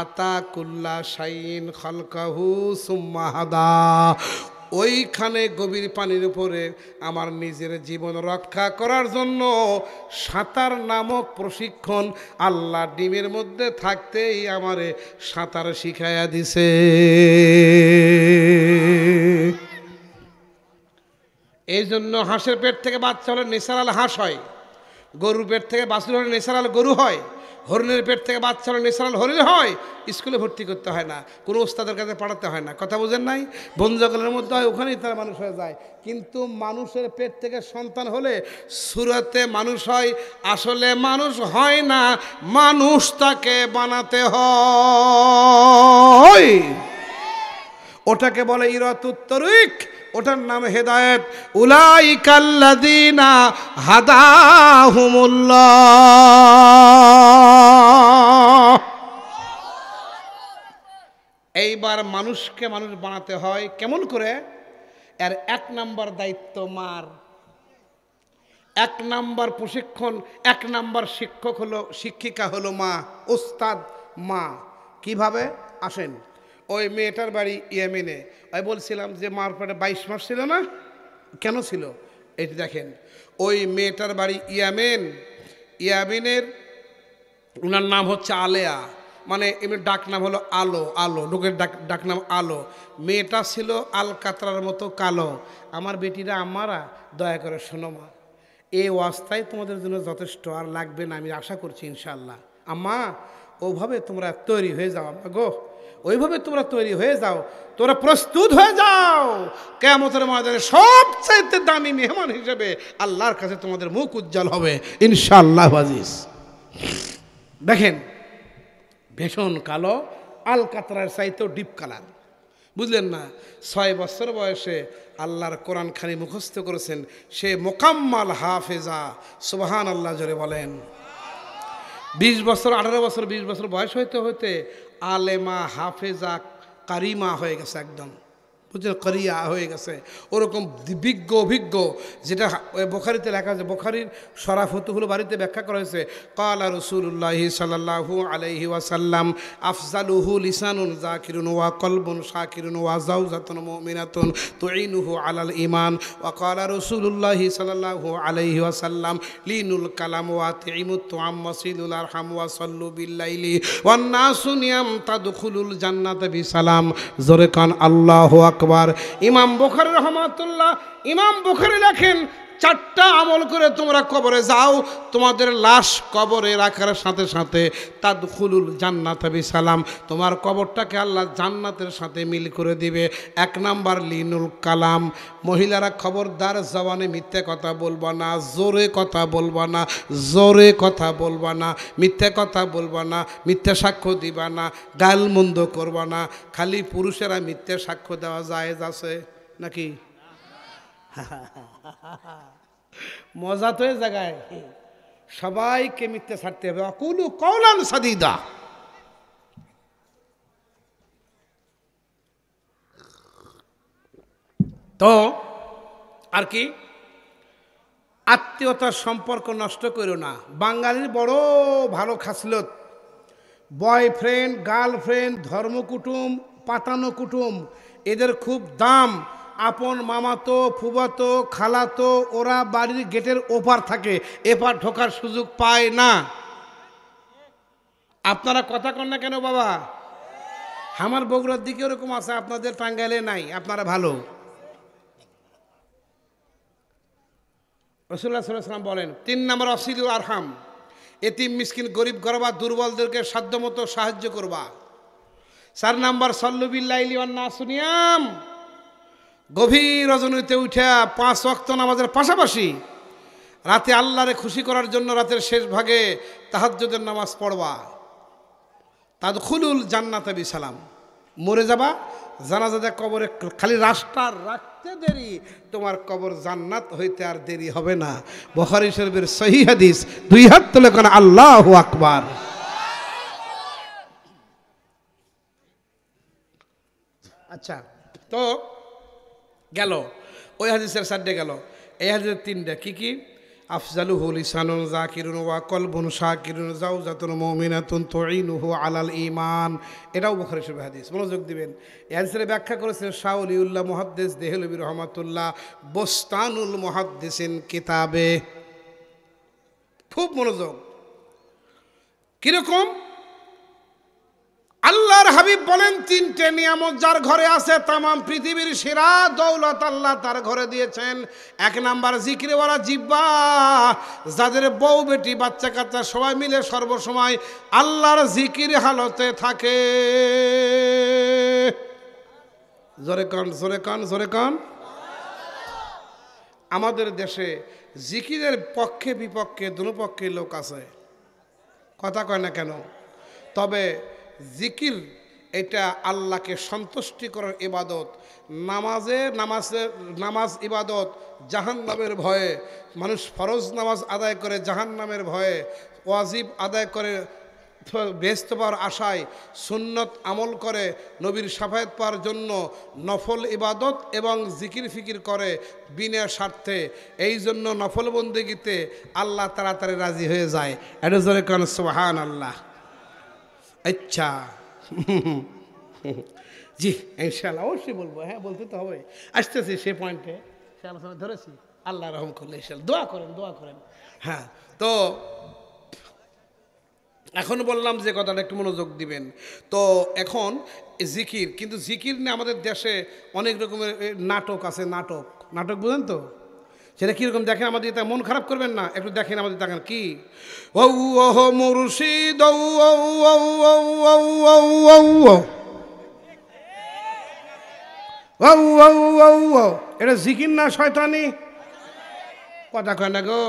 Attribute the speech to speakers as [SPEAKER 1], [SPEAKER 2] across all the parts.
[SPEAKER 1] আতা কুল্লা shine খালকাহু সুম্মা হাদা। ওইখানে গভীর পানির উপরে আমার নিজের জীবন রক্ষা করার জন্য সাঁতার নামক প্রশিক্ষণ আল্লাহ ডিমের মধ্যে থাকতেই আমারে সাঁতার শিখাইয়া দিছে। এই জন্য হাঁসের পেট থেকে বাচ্চা হলে নেসারাল হাঁস হয়, গরুর পেট থেকে বাছুর হলে নেসারাল গরু হয়, হরিণের পেট থেকে বাচ্চা হলে নেসারাল হরিণ হয়। স্কুলে ভর্তি করতে হয় না, কোনো ওস্তাদের কাছে পাঠাতে হয় না। কথা বুঝেন নাই? বন জঙ্গলের মধ্যে হয়, ওখানেই তারা মানুষ হয়ে যায়। কিন্তু মানুষের পেট থেকে সন্তান হলে সুরতে মানুষ হয়, আসলে মানুষ হয় না, মানুষ তাকে বানাতে হয়। ওটাকে বলে ইরাতুত-তরিক, ওটার নাম হেদায়েত। উলাইকাল্লাযীনা হাদাহুমুল্লাহ। এইবার মানুষকে মানুষ বানাতে হয় কেমন করে? এর এক নাম্বার দায়িত্ব মার, এক নাম্বার প্রশিক্ষণ, এক নাম্বার শিক্ষক হলো, শিক্ষিকা হলো মা, ওস্তাদ মা। কিভাবে? আসেন, ওই মেয়েটার বাড়ি ইয়েমেনে। আমি বলছিলাম যে মার পেটে 22 মাস ছিল না, কেন ছিল? এটি দেখেন, ওই মেয়েটার বাড়ি ইয়েমেন। ইয়েমেনের ওনার নাম হচ্ছে আলেয়া, মানে এমনি ডাক নাম হলো আলো। আলো লোকের ডাক নাম আলো। মেয়েটা ছিল আল কাতরার মতো কালো। আমার বেটিরা আমারা দয়া করে শোনো মা, এই অবস্থায় তোমাদের জন্য যথেষ্ট, আর লাগবে না আমি আশা করছি ইনশাআল্লাহ। আম্মা ওভাবে তোমরা তৈরি হয়ে যাও, আম্মা গো, ওইভাবে তোমরা তৈরি হয়ে যাও, তোমরা প্রস্তুত হয়ে যাও। কিয়ামতের ময়দানে সবচাইতে দামি মেহমান হিসেবে আল্লাহর কাছে তোমাদের মুখ উজ্জ্বল হবে ইনশাআল্লাহ আজিজ। দেখেন, ভীষণ কালো, আল কাতরার চাইতেও ডিপ কালার, বুঝলেন না? 6 বছর বয়সে আল্লাহর কোরআন খানি মুখস্থ করেছেন, সে মোকাম্মাল হাফেজা। সুবহানাল্লাহ জোরে বলেন। 20 বছর 18 বছর 20 বছর বয়স হইতে হইতে আলেমা হাফেজা কারিমা হয়ে গেছে, একদম বুঝলেন, করিয়া হয়ে গেছে। ওরকম বিজ্ঞ অভিজ্ঞ, যেটা বুখারীতে লেখা আছে, বুখারীর শরাফ ফতুহুল বারীতে ব্যাখ্যা করা হয়েছে। ক্বালা রাসূলুল্লাহি সাল্লাল্লাহু আলাইহি ওয়াসাল্লাম আফজালুহু লিসানুন যাকিরুন ওয়া কলবুন শাকিরুন ওয়া যাওজাতুন মুমিনাতুন তুঈনুহু আলাল ঈমান। ওয়া ক্বালা রাসূলুল্লাহি সাল্লাল্লাহু আলাইহি ওয়াসাল্লাম লিনুল কালাম ওয়া তিইমুত তুআম ওয়াসিলুল আরহাম ওয়া সাল্লু বিল্লাইলি ওয়ান নাসু নিয়াম তাদখুলুল জান্নাতা বিসালাম। জোরে কান আল্লাহু আকবার। ইমাম বুখারী রহমাতুল্লাহ, ইমাম বুখারী লেখেন, 4টা আমল করে তোমরা কবরে যাও, তোমাদের লাশ কবরে রাখার সাথে সাথে তাদখুলুল জান্নাতা বিসালাম, তোমার কবরটাকে আল্লাহ জান্নাতের সাথে মিল করে দিবে। 1 নাম্বার লিনুল কালাম, মহিলারা খবরদার জবানে মিথ্যে কথা বলবা না, জোরে কথা বলবা না, জোরে কথা বলবা না, মিথ্যে কথা বলবা না, মিথ্যে সাক্ষ্য দিবা না, গালমন্দ করবা না। খালি পুরুষেরা মিথ্যে সাক্ষ্য দেওয়া জায়েজ আছে নাকি? মজা তো এই জায়গায়, সবাইকে মিথ্যে ছাড়তে হবে। আকুলু কওলান সাদীদা। তো আর কি, আত্মীয়তার সম্পর্ক নষ্ট করো না। বাঙালির বড় ভালো খাসলত, বয়ফ্রেন্ড, গার্লফ্রেন্ড, ধর্মকুটুম, পাতানো কুটুম, এদের খুব দাম। আপন মামাতো, ফুবাতো, খালাতো, ওরা বাড়ির গেটের ওপার থাকে, এপার ঢোকার সুযোগ পায় না। আপনারা কথা কন না কেন বাবা? আমার বগুড়ার দিকে ওরকম আছে, আপনাদের টাঙ্গাইলে নাই, আপনারা ভালো। রাসূলুল্লাহ সাল্লাল্লাহু আলাইহি ওয়াসাল্লাম বলেন, 3 নম্বর ওয়াসিলুল আরহাম, এতিম মিসকিন গরিব গরবা দুর্বলদেরকে সাধ্যমতো সাহায্য করবা। 4 নম্বর সাল্লু বিল্লাইলি ওয়ান নাসু নিয়াম, গভীর রজনীতে উঠা 5 ওয়াক্ত নামাজের পাশাপাশি রাতে আল্লাহরে খুশি করার জন্য রাতের শেষ ভাগে তাহাজ্জুদের নামাজ পড়বা। তাদখুলুল জান্নাতা বিসালাম, মরে যাবা, জানাজাতে কবরে খালি রাস্তা রাখতে দেরি, তোমার কবর জান্নাত হইতে আর দেরি হবে না। বুখারী শরীফের সহিহ হাদিস। 2 হাত তুলে কোন আল্লাহু আকবার। আচ্ছা, তো গেল ওই হাদিসের 4টে গেল, এই হাদিসের 3টে। কি কি? আফজালুহু লিসানুন যাকিরুন ওয়া কলবুন শাকিরুন জাওজাতুন মুমিনাতুন তুঈনুহু আলাল ঈমান। এটাও বুখারী শরীফ হাদিস। মনোযোগ দিবেন। এই হাদিসের ব্যাখ্যা করেছেন শাহ ওলিউল্লাহ মুহাদ্দিস দেহলভী রাহমাতুল্লাহ বুস্তানুল মুহাদ্দিসিন কিতাবে। খুব মনোযোগ। কিরকম? আল্লাহর হাবিব বলেন তিনটে নিয়ামত যার ঘরে আছে তামাম পৃথিবীর সেরা দৌলত আল্লাহ তার ঘরে দিয়েছেন। এক নাম্বার জিকিরওয়ালা জিহ্বা, যাদের বউ বেটি বাচ্চা কাচ্চা সবাই মিলে সর্বসময় আল্লাহর জিকির হালতে থাকে। জোরে কান, জোরে কান, জোরে কান। আমাদের দেশে জিকিরের পক্ষে বিপক্ষে দুনো পক্ষে লোক আছে, কথা কয় না কেন? তবে জিকির এটা আল্লাহকে সন্তুষ্টি করার ইবাদত। নামাজ ইবাদত জাহান্নামের ভয়ে মানুষ ফরজ নামাজ আদায় করে জাহান্নামের ভয়ে, ওয়াজিব আদায় করে বেহেশত পাওয়ার আশায়, সুন্নত আমল করে নবীর শাফায়াত পাওয়ার জন্য নফল ইবাদত এবং জিকির ফিকির করে বিনা স্বার্থে। এই জন্য নফল বন্দেগীতে আল্লাহ তাড়াতাড়ি রাজি হয়ে যায়। এটা জোরে কান সুবহানাল্লাহ। আচ্ছা, জি ইনশাআল্লাহ অবশ্যই বলবো। হ্যাঁ, বলতে তো হবে, আসতেছি সে পয়েন্টে, সে আলোচনা ধরেছি। আল্লাহ রহম করলে ইনশাআল্লাহ দোয়া করেন, দোয়া করেন। হ্যাঁ, তো এখন বললাম যে কথাটা একটু মনোযোগ দিবেন। তো এখন জিকির, কিন্তু জিকির নিয়ে আমাদের দেশে অনেক রকমের নাটক আছে। নাটক বুঝেন তো? সেটা কীরকম দেখেন আমাদের, তা মন খারাপ করবেন না, একটু দেখেন আমাদের। দেখেন কি, ও ওহ মুর্শিদ, এটা জিকির না শয়তানি? কথা কয় না গো।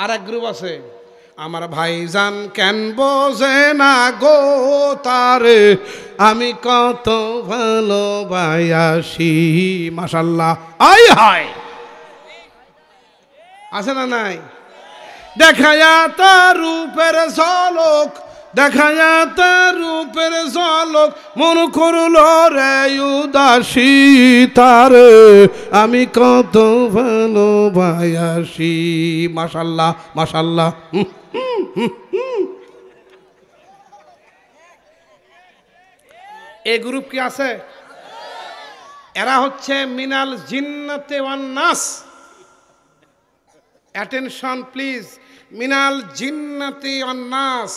[SPEAKER 1] আর এক গ্রুপ আছে, আমার ভাইজান কেন বোঝে না গো তারে আমি কত ভালোবাসি। মাশাআল্লাহ, আয় হায়, আছে না নাই? দেখায়া তার রূপের ঝলক, দেখায়া তার রূপের ঝলক, মন করলো রে উদাসী তারে আমি কত ভালোবাসি। মাশাআল্লাহ, মাশাআল্লাহ। এই গ্রুপ কি আছে? এরা হচ্ছে মিনাল জিন্নাতি ওয়ান নাস। অ্যাটেনশন প্লিজ, মিনাল জিন্নাতি ওয়ান নাস।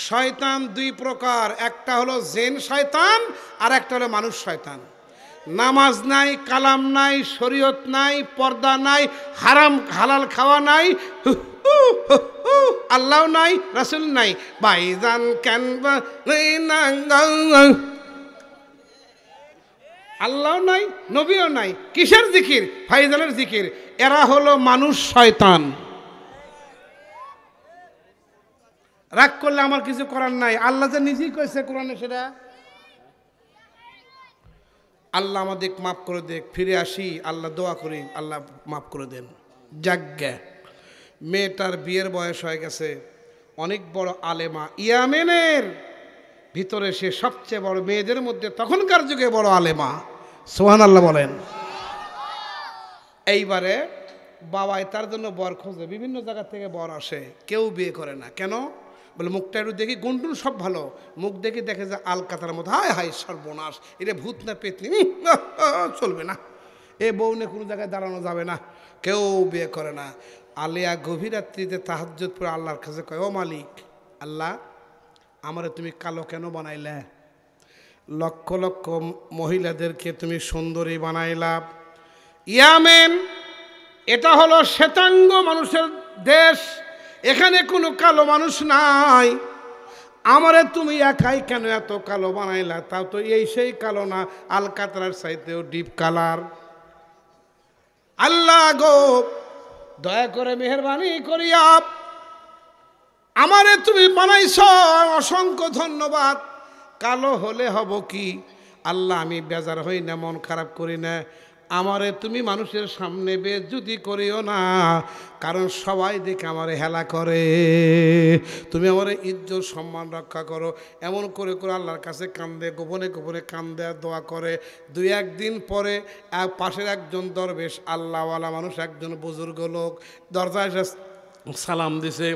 [SPEAKER 1] শয়তান দুই প্রকার, একটা হলো জিন শয়তান আর একটা হলো মানুষ শয়তান। নামাজ নাই, কালাম নাই, শরীয়ত নাই, পর্দা নাই, হারাম হালাল খাওয়া নাই, আল্লাহ নাই, রাসূল নাই। ভাইজান কেন আল্লাহ নাই, নবীও নাই, কিসের জিকির? ভাইজানের জিকির। এরা হলো মানুষ শয়তান। রাগ করলে আমার কিছু করার নাই, আল্লাহ যে নিজেই কইছে কোরআনে সেটা। আল্লাহ আমাদের মাফ করে দেখ, ফিরে আসি, আল্লাহ দোয়া করি আল্লাহ মাফ করে দেন। যাজ্ঞা মেয়েটার বিয়ের বয়স হয়ে গেছে, অনেক বড় আলেমা, ইয়ামেনের ভিতরে সে সবচেয়ে বড়, মেয়েদের মধ্যে তখনকার যুগে বড় আলেমা। সুবহানাল্লাহ বলেন। এইবারে বাবাই তার জন্য বর খোঁজে, বিভিন্ন জায়গা থেকে বর আসে, কেউ বিয়ে করে না। কেন? বলে মুখটা একটু দেখি, গুনটুন সব ভালো, মুখ দেখে দেখে যে আলকাতার মতো, হায় হায় সর্বনাশ, এটা ভূত না পেতনি, চলবে না, এ বউ নিয়ে কোনো জায়গায় দাঁড়ানো যাবে না, কেউ বিয়ে করে না। আলিয়া গভীর রাত্রিতে তাহাজ্জুদ পড়ে আল্লাহর কাছে কয়, ও মালিক আল্লাহ, আমারে তুমি কালো কেন বানাইলে? লক্ষ লক্ষ মহিলাদেরকে তুমি সুন্দরী বানাইলা। ইয়ামেন এটা হলো শ্বেতাঙ্গ মানুষের দেশ, এখানে কোনো কালো মানুষ নাই, আমারে তুমি একাই কেন এত কালো বানাইলা? তাও তো এই সেই কালো না, আলকাতরার চাইতেও ডিপ কালার। আল্লাহ গো, দয়া করে মেহেরবানি করিয়া আমারে তুমি বানাইছ, অসংখ্য ধন্যবাদ। কালো হলে হব কি? আল্লাহ আমি বেজার হই না, মন খারাপ করি না, আমারে তুমি মানুষের সামনে বেইজ্জতি করিও না, কারণ সবাই দেখে আমারে হেলা করে। তুমি আমারে ইজ্জত সম্মান রক্ষা করো। এমন করে করে আল্লাহর কাছে কান্দে, গোপনে গোপনে কান্দে আর দোয়া করে। দুই একদিন পরে পাশের একজন দরবেশ, আল্লাহওয়ালা মানুষ, একজন বুজুর্গ লোক দরজায় এসে সালাম দিছে,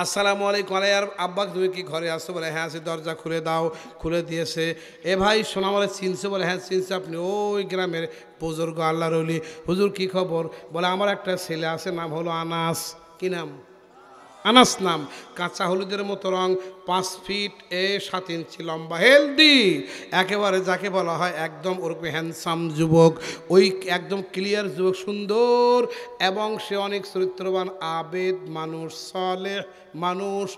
[SPEAKER 1] আসসালামু আলাইকুম। আর আব্বা তুমি কি ঘরে আসছো? বলে হ্যাঁ আছি। দরজা খুলে দাও। খুলে দিয়েছে। এ ভাই শোনা বলে চিনছে? বলে হ্যাঁ চিনছে। আপনি ওই গ্রামের বুজুর্গ আল্লাহর ওলি। হুজুর কি খবর? বলে আমার একটা ছেলে আছে, নাম হলো আনাস। কি নাম? আনাস নাম। কাঁচা হলুদের মতো রং, 5 ফিট 7 ইঞ্চি লম্বা, হেলদি একেবারে, যাকে বলা হয় একদম ওরকম হ্যান্ডসাম যুবক। ওই একদম ক্লিয়ার যুবক, সুন্দর, এবং সে অনেক চরিত্রবান, আবেদ মানুষ, সালেহ মানুষ,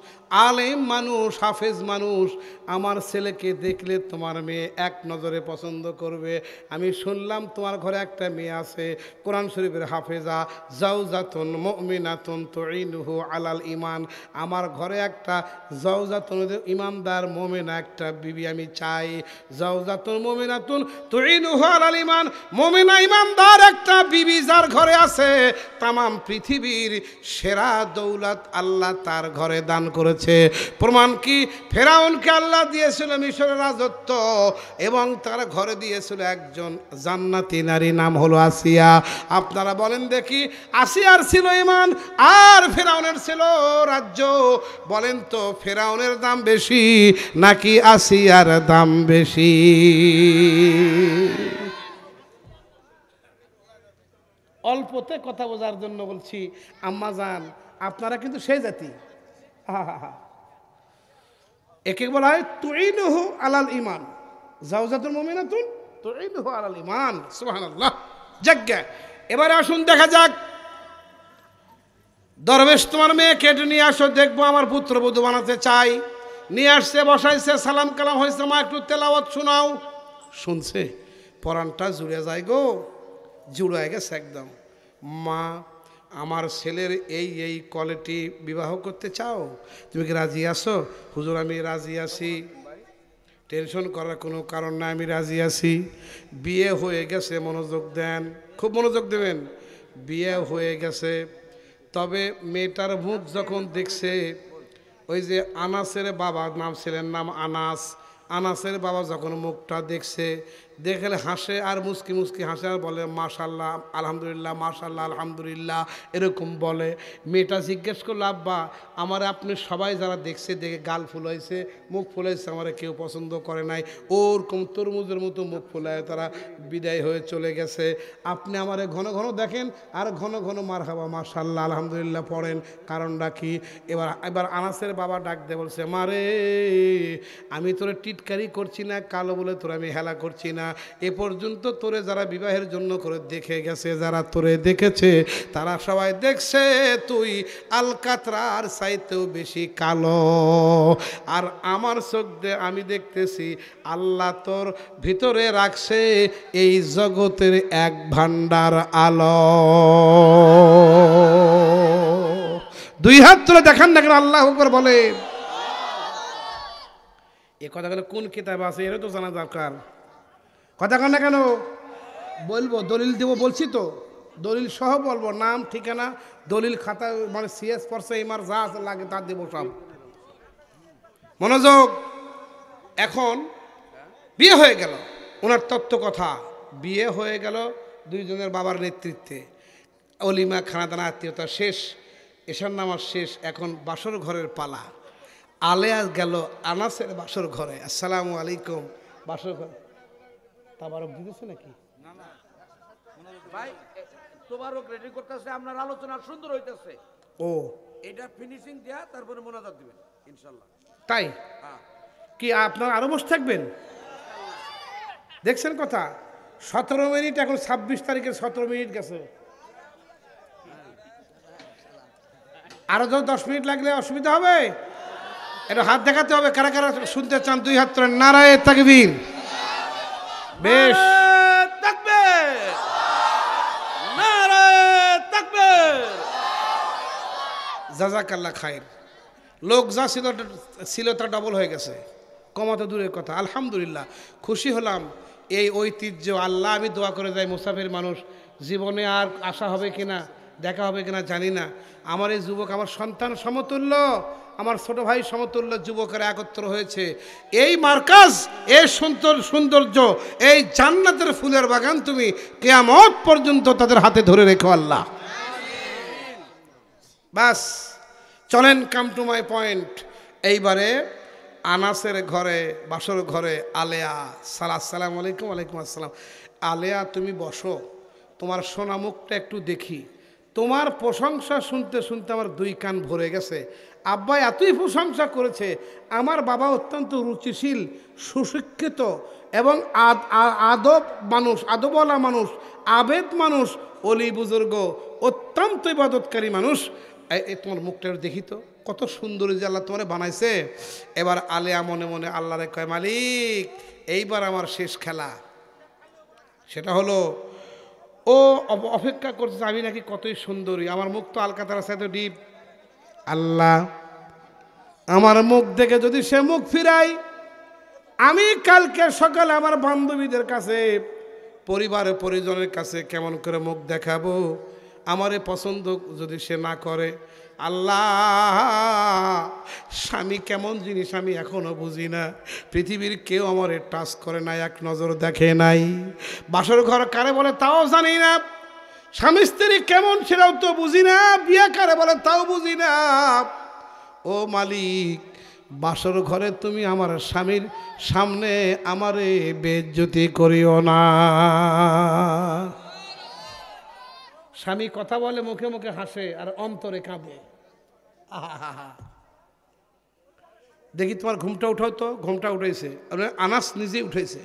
[SPEAKER 1] আলেম মানুষ, হাফেজ মানুষ। আমার ছেলেকে দেখলে তোমার মেয়ে এক নজরে পছন্দ করবে। আমি শুনলাম তোমার ঘরে একটা মেয়ে আছে, কোরআন শরীফের হাফেজা, জাওজাতুন মুমিনাতুন তুইনুহু আলাল ইমান। আমার ঘরে একটা জাওজাতুন ইমানদার মুমিনা একটা বিবি আমি চাই। জাওজাতুন মুমিনাতুন তুইনুহু আলাল ইমান, মুমিনা ইমানদার একটা বিবি যার ঘরে আছে, তামাম পৃথিবীর সেরা দৌলত আল্লাহ তার ঘরে দান করেছে। প্রমাণ কি? ফেরাউনকে আল্লাহ দিয়েছিল মিশরের রাজত্ব, এবং তার ঘরে দিয়েছিল একজন জান্নাতি নারী, নাম হলো আসিয়া। আপনারা বলেন দেখি, আসিয়ার ছিল ঈমান আর ফেরাউনের ছিল রাজ্য। বলেন তো ফেরাউনের দাম বেশি নাকি আসিয়ার দাম বেশি? অল্পতে কথা বোঝার জন্য বলছি আম্মা জান, আপনারা কিন্তু সেই জাতি। একে বলা হয় তুইনুহু আলাল ইমান, জাওজাতুল মুমিনাতুন তুইনুহু আলাল ইমান। সুবহানাল্লাহ। যাজ্ঞা, এবারে আসুন দেখা যাক। দরবেশ তোমার মেয়ে কেটে নিয়ে আসো, দেখবো আমার পুত্রবধূ বানাতে চাই। নিয়ে আসছে, বসাইছে, সালাম কালাম হয়েছে, মা একটু তেলাওয়াত শোনাও। শুনছে, পরানটা জুড়ে যায় গো, জুড়ে গেছে একদম। মা, আমার ছেলের এই এই কোয়ালিটি বিবাহ করতে চাও, তুমি কি রাজি আছো? হুজুর আমি রাজি আছি, টেনশন করার কোনো কারণ নাই, আমি রাজি আছি। বিয়ে হয়ে গেছে, মনোযোগ দেন, খুব মনোযোগ দেবেন। বিয়ে হয়ে গেছে, তবে মেয়েটার মুখ যখন দেখছে, ওই যে আনাসের বাবা, নাম ছেলের নাম আনাস, আনাসের বাবা যখন মুখটা দেখছে, দেখলে হাসে আর মুস্কি মুস্কি হাসে আর বলে মাশাল্লাহ আলহামদুলিল্লাহ, মাশাল্লাহ আলহামদুলিল্লাহ, এরকম বলে। মেয়েটা জিজ্ঞেস করলো আব্বা আমার আপনি সবাই যারা দেখছে, দেখে গাল ফুলাইছে, মুখ ফুলাইছে, আমার কেউ পছন্দ করে নাই, ওরকম তরমুজের মতো মুখ ফুলায় তারা বিদায় হয়ে চলে গেছে। আপনি আমারে ঘন ঘন দেখেন আর ঘন ঘন মারহাবা মাশাল্লাহ আলহামদুলিল্লাহ পড়েন, কারণটা কি? এবার আনাসের বাবা ডাক দিয়ে বলছে, মারে আমি তোরে টিটকারি করছি না, কালো বলে তোরে আমি হেলা করছি না। এ পর্যন্ত তোরে যারা বিবাহের জন্য করে দেখে গেছে, যারা তোরে দেখেছে, তারা সবাই দেখছে তুই আলকাতরার চাইতেও বেশি কালো। আর আমার চোখ দিয়ে আমি দেখতেছি আল্লাহ তোর ভিতরে রাখছে এই জগতের এক ভান্ডার আলো। দুই হাত তুলে দেখান না কেন আল্লাহ আকবার বলে। এ কথাগুলো কোন কিতাব আছে এর তো জানা দরকার। কথা কন না কেন? বলবো, দলিল দেবো বলছি তো, দলিল সহ বলবো, নাম ঠিকানা দলিল খাতা, মানে সিএস পড়ছে এমার যা লাগে তা দেবো সব। মনোযোগ। এখন বিয়ে হয়ে গেল, ওনার তত্ত্ব কথা, বিয়ে হয়ে গেল দুইজনের বাবার নেতৃত্বে, অলিমা খানাদানা আত্মীয়তা শেষ, এশার নামাজ শেষ, এখন বাসর ঘরের পালা। আলেয়া গেল আনাসের বাসর ঘরে, আসসালামু আলাইকুম। বাসর ঘর তাবারক দিতেছে নাকি? না না
[SPEAKER 2] ভাই, তোবারক রেডি করতেছে, আপনার আলোচনা সুন্দর হইতেছে।
[SPEAKER 1] ও
[SPEAKER 2] এটা ফিনিশিং দেয়া তারপরে মোনাজাত দিবেন ইনশাআল্লাহ।
[SPEAKER 1] তাই
[SPEAKER 2] হ্যাঁ,
[SPEAKER 1] কি আপনার আরো বসে থাকবেন? দেখছেন কথা, 17 মিনিট, এখন 26 তারিখের 17 মিনিট গেছে। আরো 10 মিনিট লাগলে অসুবিধা হবে? এটা হাত দেখাতে হবে, কারা কারা শুনতে চান দুই হাত তুলে নারায়ে তাকবীর। বেশ,
[SPEAKER 2] তাকবীর, নারায়ে তাকবীর।
[SPEAKER 1] জাযাকাল্লাহ খায়ের। লোক যা ছিল তা ডবল হয়ে গেছে, কমাতে দূরের কথা। আলহামদুলিল্লাহ, খুশি হলাম। এই ঐতিহ্য আল্লাহ আমি দোয়া করে যাই মুসাফির মানুষ জীবনে আর আশা হবে কিনা দেখা হবে কিনা জানি না আমার এই যুবক আমার সন্তান সমতুল্য আমার ছোট ভাই সমতুল্য যুবকেরা একত্র হয়েছে এই মার্কাজ এই সৌন্দর্য এই জান্নাতের ফুলের বাগান তুমি কিয়ামত পর্যন্ত তাদের হাতে ধরে রেখো আল্লাহ বাস চলেন কাম টু মাই পয়েন্ট এইবারে আনাসের ঘরে বাসর ঘরে আলেয়া আসসালামু আলাইকুম ওয়ালাইকুম আসসালাম আলেয়া তুমি বসো তোমার সোনা মুখটা একটু দেখি তোমার প্রশংসা শুনতে শুনতে আমার দুই কান ভরে গেছে আব্বা এতই প্রশংসা করেছে আমার বাবা অত্যন্ত রুচিশীল সুশিক্ষিত এবং আদবওয়ালা মানুষ আবেদ মানুষ অলি বুজুর্গ অত্যন্ত ইবাদতকারী মানুষ তোমার মুখটা দেখি তো কত সুন্দর যে আল্লাহ তোমার বানাইছে এবার আলেয়া মনে মনে আল্লাহরে কয় মালিক এইবার আমার শেষ খেলা সেটা হলো ও অপেক্ষা করছে আমি নাকি কতই সুন্দরী আমার মুখ তো আলকাতারা সাথে ডিপ আল্লাহ আমার মুখ দেখে যদি সে মুখ ফিরাই আমি কালকে সকালে আমার বান্ধবীদের কাছে পরিবারের পরিজনের কাছে কেমন করে মুখ দেখাবো আমারে পছন্দ যদি সে না করে আল্লাহ স্বামী কেমন জিনিস আমি এখনো বুঝি না পৃথিবীর কেউ আমারে টাচ করে নাই এক নজর দেখে নাই বাসর ঘর কারে বলে তাও জানি না স্বামী স্ত্রী কেমন সেটাও তো বুঝি না বিয়ে কারে বলে তাও বুঝি না ও মালিক বাসর ঘরে তুমি আমার স্বামীর সামনে আমারে বেইজ্জতি করিও না স্বামী কথা বলে মুখে মুখে হাসে আর অন্তরে কাঁদে দেখি তোমার ঘুমটা উঠাও তো ঘুমটা উঠেছে আনাস নিজে উঠেছে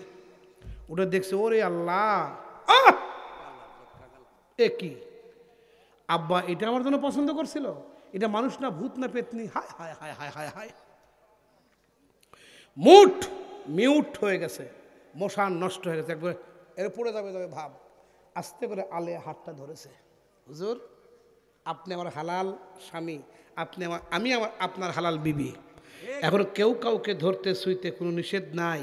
[SPEAKER 1] উঠে দেখছে ওরে আল্লাহ এ কি আব্বা এটা আমার জন্য পছন্দ করছিল এটা মানুষ না ভূত না পেতনি হায় হায় হায় হায় হায় হায় মিউট হয়ে গেছে মশান নষ্ট হয়ে গেছে একবার এর পড়ে যাবে ভাব আস্তে করে আলে হাতটা ধরেছে হুজুর আপনি আমার হালাল স্বামী আমি আপনার হালাল বিবি এখন কেউ কাউকে ধরতে ছুঁইতে কোনো নিষেধ নাই